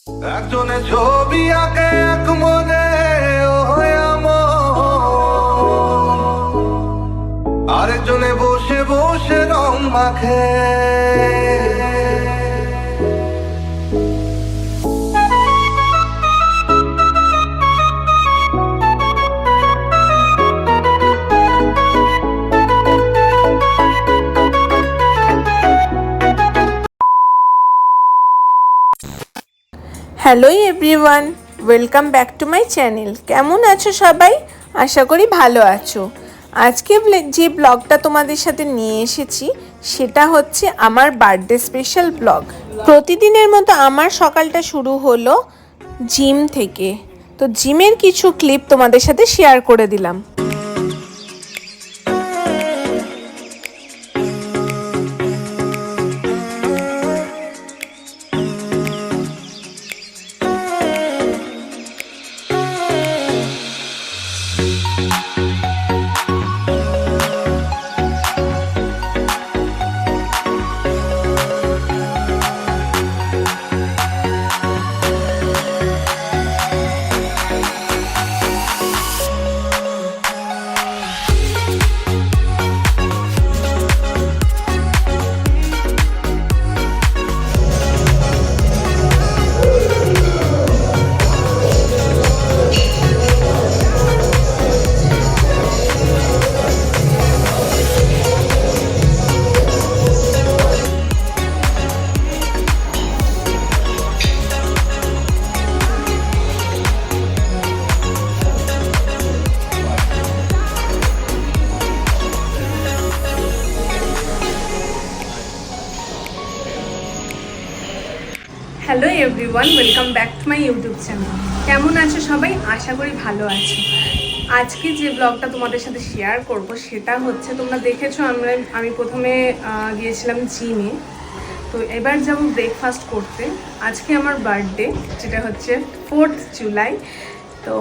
একজনে ছবি আঁকে এক মনে আরেকজনে বসে বসে রং মাখে। Hello everyone, welcome back to my channel. কেমন আছো সবাই? আশা করি ভালো আছো। আজকে যে ব্লগটা তোমাদের সাথে নিয়ে এসেছি সেটা হচ্ছে আমার বার্থডে স্পেশাল ব্লগ। প্রতিদিনের মতো আমার সকালটা শুরু হলো জিম থেকে, তো জিমের কিছু ক্লিপ তোমাদের সাথে শেয়ার করে দিলাম। Hello everyone, welcome back to my YouTube channel. কেমন আছো সবাই? আশা করি ভালো আছো। আজকে যে ব্লগটা তোমাদের সাথে শেয়ার করব সেটা হচ্ছে, তোমরা দেখেছো আমি প্রথমে গিয়েছিলাম জিমে, তো এবার যাব ব্রেকফাস্ট করতে। আজকে আমার বার্থডে, যেটা হচ্ছে 4th জুলাই। তো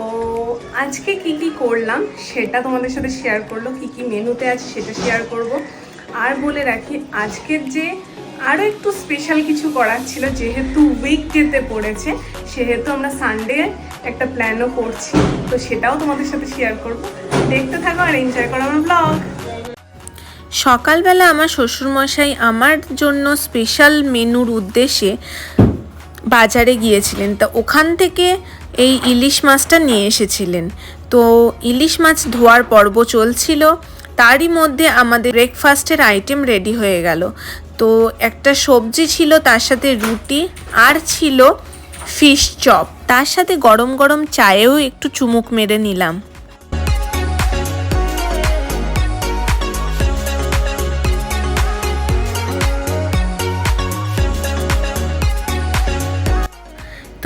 আজকে কি কি করলাম সেটা তোমাদের সাথে শেয়ার করলো, কি কি মেনুতে আছে সেটা শেয়ার করব। আর বলে রাখি, আজকের যে আরও একটু স্পেশাল কিছু করার ছিল, যেহেতু উইকডেতে পড়েছে সেহেতু আমরা সানডে একটা প্ল্যানও করছি, তো সেটাও তোমাদের সাথে শেয়ার করব। দেখতে থাকো আর এনজয় করো আমার ব্লগ। সকালবেলা আমার শ্বশুরমশাই আমার জন্য স্পেশাল মেনুর উদ্দেশ্যে বাজারে গিয়েছিলেন, তা ওখান থেকে এই ইলিশ মাছটা নিয়ে এসেছিলেন। তো ইলিশ মাছ ধোয়ার পর্ব চলছিল, তারই মধ্যে আমাদের ব্রেকফাস্টের আইটেম রেডি হয়ে গেল। তো একটা সবজি ছিল, তার সাথে রুটি, আর ছিল ফিশ চপ। তার সাথে গরম গরম চায়েও একটু চুমুক মেরে নিলাম।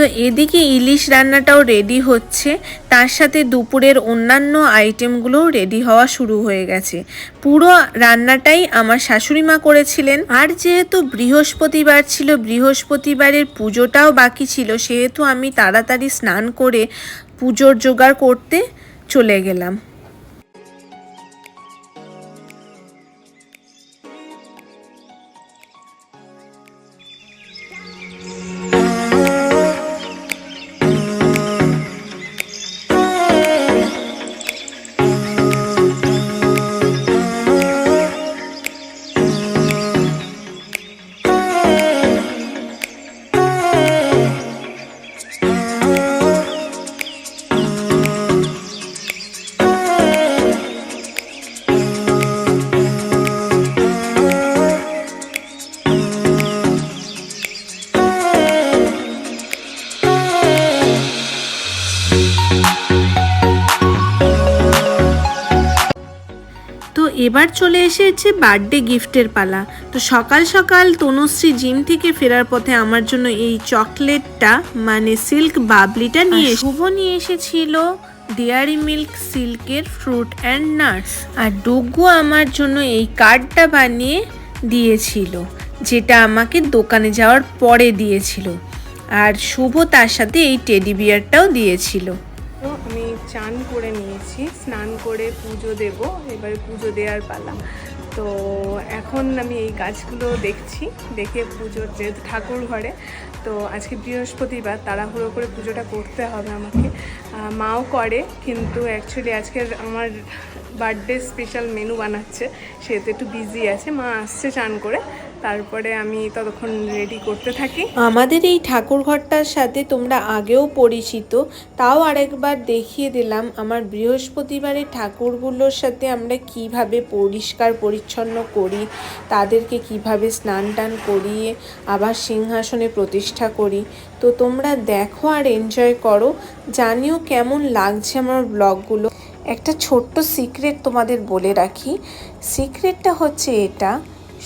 তো এদিকে ইলিশ রান্নাটাও রেডি হচ্ছে, তার সাথে দুপুরের অন্যান্য আইটেমগুলোও রেডি হওয়া শুরু হয়ে গেছে। পুরো রান্নাটাই আমার শাশুড়ি মা করেছিলেন। আর যেহেতু বৃহস্পতিবার ছিল, বৃহস্পতিবারের পুজোটাও বাকি ছিল, সেহেতু আমি তাড়াতাড়ি স্নান করে পুজোর জোগাড় করতে চলে গেলাম। এবার চলে এসেছে বার্থডে গিফটের পালা। তো সকাল সকাল তনুশ্রী জিম থেকে ফেরার পথে আমার জন্য এই চকলেটটা মানে সিল্ক বাবলিটা শুভ নিয়ে এসেছিল ডেয়ারি মিল্ক সিল্কের ফ্রুট অ্যান্ড নাটস। আর ডুগু আমার জন্য এই কার্ডটা বানিয়ে দিয়েছিল, যেটা আমাকে দোকানে যাওয়ার পরে দিয়েছিল। আর শুভ তার সাথে এই টেডি বিয়ারটাও দিয়েছিল। তো আমি চান করে নিয়েছি, স্নান করে পুজো দেব, এবারে পুজো দেওয়ার পালা। তো এখন আমি এই গাছগুলো দেখছি, দেখে পুজোর যেহেতু ঠাকুর ঘরে, তো আজকে বৃহস্পতিবার, তাড়াহুড়ো করে পুজোটা করতে হবে আমাকে। মাও করে, কিন্তু অ্যাকচুয়ালি আজকে আমার বার্থডে স্পেশাল মেনু বানাচ্ছে, সেহেতু একটু বিজি আছে। মা আসছে চান করে, তারপরে আমি ততক্ষণ রেডি করতে থাকি। আমাদের এই ঠাকুর ঘরটার সাথে তোমরা আগেও পরিচিত, তাও আরেকবার দেখিয়ে দিলাম আমার বৃহস্পতিবারের ঠাকুরগুলোর সাথে আমরা কিভাবে পরিষ্কার পরিচ্ছন্ন করি, তাদেরকে কিভাবে স্নান টান করিয়ে আবার সিংহাসনে প্রতিষ্ঠা করি। তো তোমরা দেখো আর এনজয় করো, জানিও কেমন লাগছে আমার ব্লগগুলো। একটা ছোট্ট সিক্রেট তোমাদের বলে রাখি, সিক্রেটটা হচ্ছে এটা,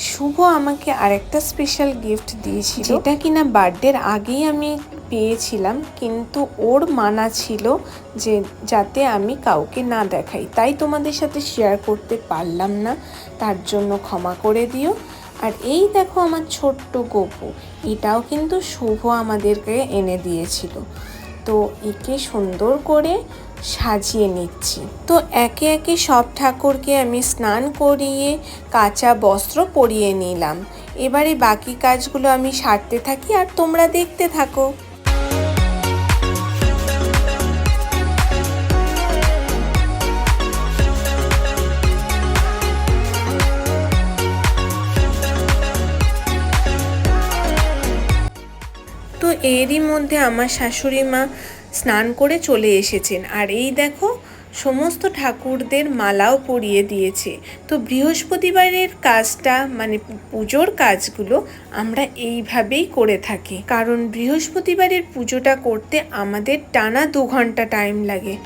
শুভ আমাকে আরেকটা স্পেশাল গিফট দিয়েছিল, যেটা কিনা বার্থডের আগেই আমি পেয়েছিলাম, কিন্তু ওর মানা ছিল যে যাতে আমি কাউকে না দেখাই, তাই তোমাদের সাথে শেয়ার করতে পারলাম না, তার জন্য ক্ষমা করে দিও। আর এই দেখো আমার ছোট্ট গপু, এটাও কিন্তু শুভ আমাদেরকে এনে দিয়েছিল। তো একে সুন্দর করে সাজিয়ে নিচ্ছি। তো একে একে সব ঠাকুরকে আমি স্নান করিয়ে কাঁচা বস্ত্র পরিয়ে নিলাম। এবারে বাকি কাজগুলো আমি সারতে থাকি আর তোমরা দেখতে থাকো। তো এরই মধ্যে আমার শাশুড়ি মা স্নান করে চলে এসেছেন, আর এই দেখো সমস্ত ঠাকুরদের মালাও পরিয়ে দিয়েছে। তো বৃহস্পতিবারের কাজটা মানে পুজোর কাজগুলো আমরা এইভাবেই করে থাকি, কারণ বৃহস্পতিবারের পুজোটা করতে আমাদের টানা 2 ঘন্টা টাইম লাগে।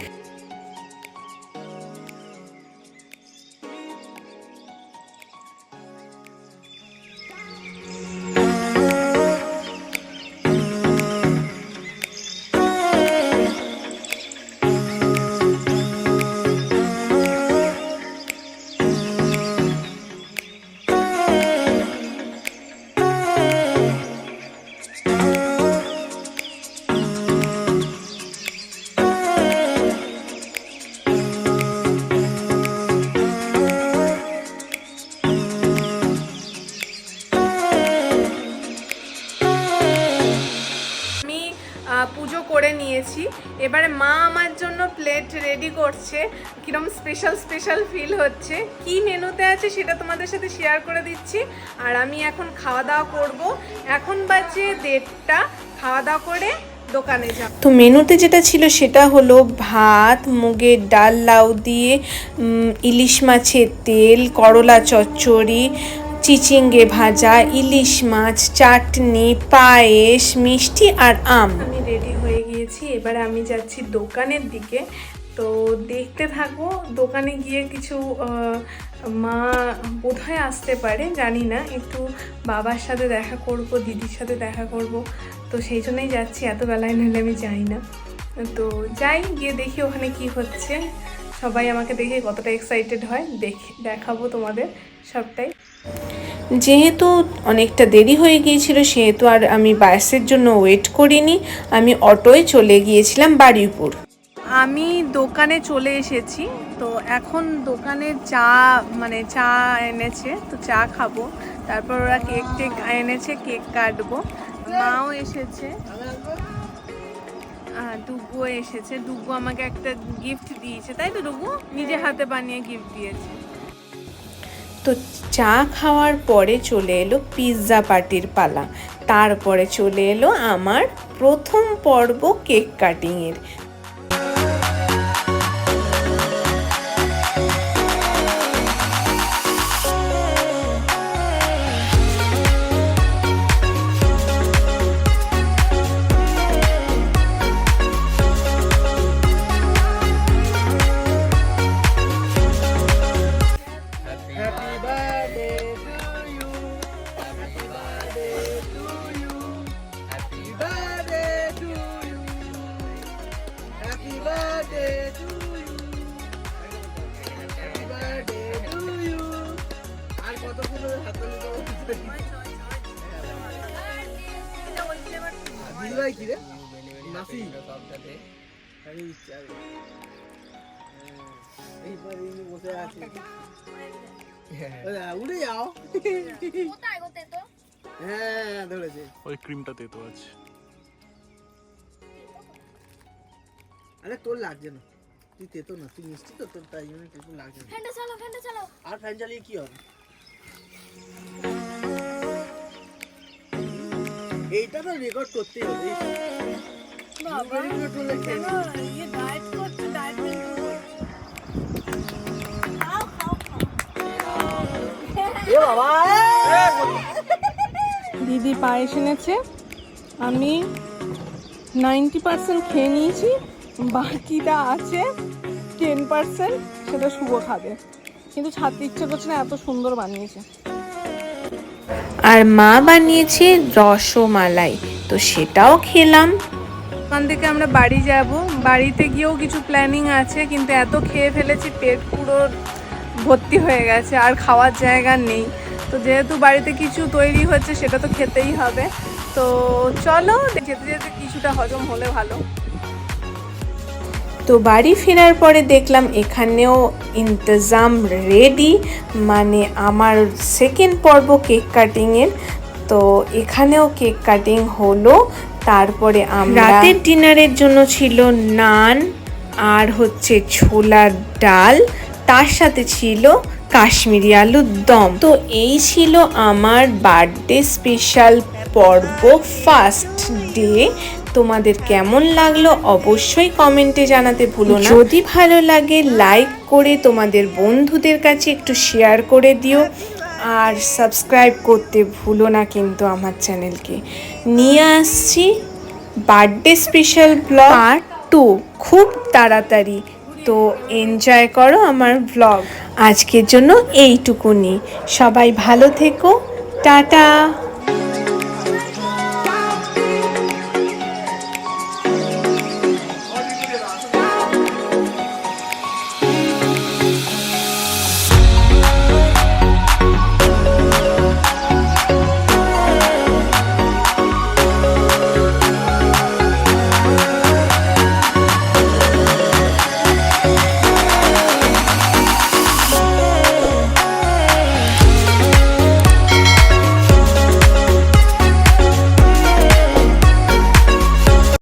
পুজো করে নিয়েছি, এবারে মা আমার জন্য প্লেট রেডি করছে। কিরম স্পেশাল ফিল হচ্ছে, কি মেনুতে আছে সেটা তোমাদের সাথে শেয়ার করে দিচ্ছি। আর আমি এখন খাওয়া দাওয়া করব, এখন বাজে 1:30, খাওয়া দাওয়া করে দোকানে যাব। তো মেনুতে যেটা ছিল সেটা হলো ভাত, মুগের ডাল, লাউ দিয়ে, ইলিশ মাছের তেল, করলা চচ্চড়ি, চিচিঙ্গে ভাজা, ইলিশ মাছ, চাটনি, পায়েস, মিষ্টি আর আম। আমি রেডি হয়ে গিয়েছি, এবারে আমি যাচ্ছি দোকানের দিকে। তো দেখতে থাকবো, দোকানে গিয়ে কিছু মা বোধহয় আসতে পারে, জানি না, একটু বাবার সাথে দেখা করব, দিদির সাথে দেখা করব, তো সেই জন্যই যাচ্ছি। এত বেলায় নিলে আমি যাই না, তো যাই, গিয়ে দেখি ওখানে কি হচ্ছে। সবাই আমাকে দেখে কতটা এক্সাইটেড হয়, দেখাবো তোমাদের সবটাই। যেহেতু অনেকটা দেরি হয়ে গিয়েছিল, সেহেতু আর আমি বাসের জন্য ওয়েট করিনি, আমি অটোয় চলে গিয়েছিলাম বারুইপুর। আমি দোকানে চলে এসেছি, তো এখন দোকানে চা এনেছে, তো চা খাবো, তারপর ওরা কেক টেক এনেছে, কেক কাটবো। মাও এসেছে, ডুগুও এসেছে। ডুগু আমাকে একটা গিফট দিয়েছে, তাই তো ডুগু নিজে হাতে বানিয়ে গিফট দিয়েছে। তো চা খাওয়ার পরে চলে এলো পিৎজা পার্টির পালা, তারপরে চলে এলো আমার প্রথম পর্ব কেক কাটিংয়ের। উড়ে যাও। হ্যাঁ ধরেছে, ওই ক্রিমটাতে তো আছে। আরে তোর লাগছে না, তুই তেতো না, তুই মিষ্টি তো, তোর তাই জন্য তেতো লাগছে না। ফ্যানটা চালাও আর ফ্যান চালিয়ে কি হবে? এইটা তো রেকর্ড করতেই হবে। বাবা ये डाइट করতে ডায়েট এ বাবা দিদি পায়েস এনেছে, আমি 90% খেয়ে নিয়েছি, বাকিটা আছে 10%, সেটা শুভ খাবে, কিন্তু ছাড়তে ইচ্ছে করছে না, এত সুন্দর বানিয়েছে। আর মা বানিয়েছে রসমালাই, তো সেটাও খেলাম। ওখান থেকে আমরা বাড়ি যাব, বাড়িতে গিয়েও কিছু প্ল্যানিং আছে, কিন্তু এত খেয়ে ফেলেছি পেট পুরো ভর্তি হয়ে গেছে, আর খাওয়ার জায়গা নেই। তো যেহেতু বাড়িতে কিছু তৈরি হচ্ছে সেটা তো খেতেই হবে, তো চলো যেতে যেতে কিছুটা হজম হলে ভালো। তো বাড়ি ফেরার পরে দেখলাম এখানেও ইন্তজাম রেডি, মানে আমার সেকেন্ড পর্ব কেক কাটিংয়ের। তো এখানেও কেক কাটিং হলো। তারপরে আমরা রাতের ডিনারের জন্য ছিল নান আর হচ্ছে ছোলার ডাল, তার সাথে ছিল কাশ্মীরি আলুর দম। তো এই ছিল আমার বার্থডে স্পেশাল পর্ব, ফার্স্ট ডে। তোমাদের কেমন লাগলো অবশ্যই কমেন্টে জানাতে ভুলো না। যদি ভালো লাগে লাইক করে তোমাদের বন্ধুদের কাছে একটু শেয়ার করে দিও, আর সাবস্ক্রাইব করতে ভুলো না কিন্তু আমার চ্যানেলকে। নিয়ে আসছি বার্থডে স্পেশাল ব্লগ পার্ট 2 খুব তাড়াতাড়ি। তো এনজয় করো আমার ব্লগ। আজকের জন্য এইটুকুনি। সবাই ভালো থেকো, টাটা।